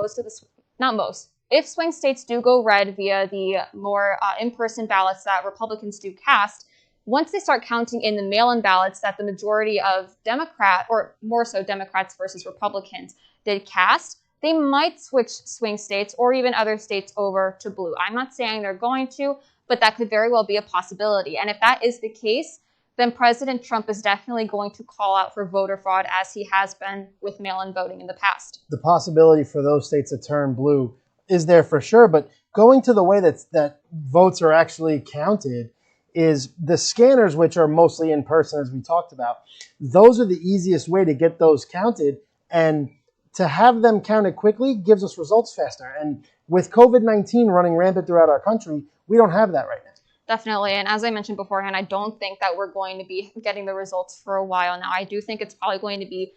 if swing states do go red via the more in-person ballots that Republicans do cast, once they start counting in the mail-in ballots that the majority of Democrat, or more so Democrats versus Republicans, did cast, they might switch swing states or even other states over to blue. I'm not saying they're going to, but that could very well be a possibility. And if that is the case, then President Trump is definitely going to call out for voter fraud, as he has been with mail-in voting in the past. The possibility for those states to turn blue is there for sure, but going to the way that votes are actually counted is the scanners, which are mostly in person, as we talked about. Those are the easiest way to get those counted, and to have them counted quickly gives us results faster. And with COVID-19 running rampant throughout our country, we don't have that right now. Definitely. And as I mentioned beforehand, I don't think that we're going to be getting the results for a while now. I do think it's probably going to be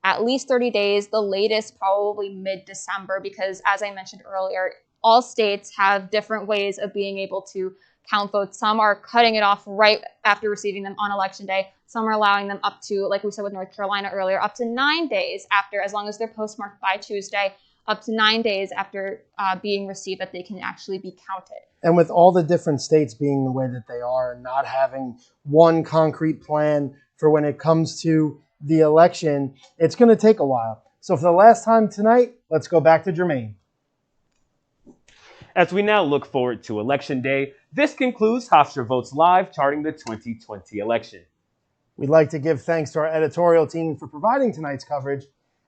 at least 30 days, the latest probably mid-December, because as I mentioned earlier, all states have different ways of being able to count votes. Some are cutting it off right after receiving them on election day. Some are allowing them up to, like we said with North Carolina earlier, up to 9 days after, as long as they're postmarked by Tuesday, up to 9 days after being received, that they can actually be counted. And with all the different states being the way that they are and not having one concrete plan for when it comes to the election, it's going to take a while. So for the last time tonight, let's go back to Jermaine. As we now look forward to Election Day, this concludes Hofstra Votes Live, charting the 2020 election. We'd like to give thanks to our editorial team for providing tonight's coverage,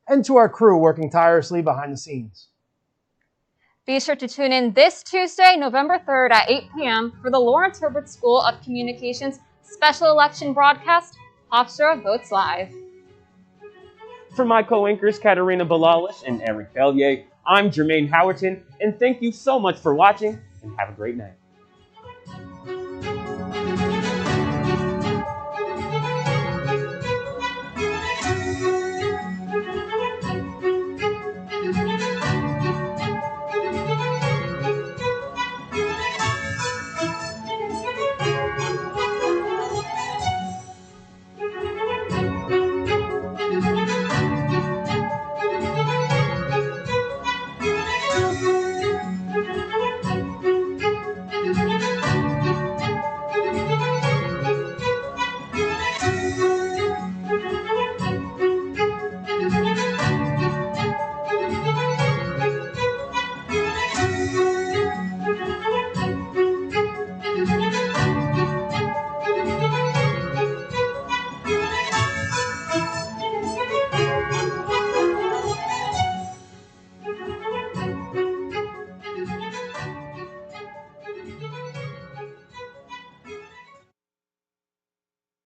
and to our crew working tirelessly behind the scenes. Be sure to tune in this Tuesday, November 3rd at 8 p.m. for the Lawrence Herbert School of Communications special election broadcast, Hofstra Votes Live. For my co-anchors, Katerina Balalis and Eric Bellier, I'm Jermaine Howerton, and thank you so much for watching, and have a great night.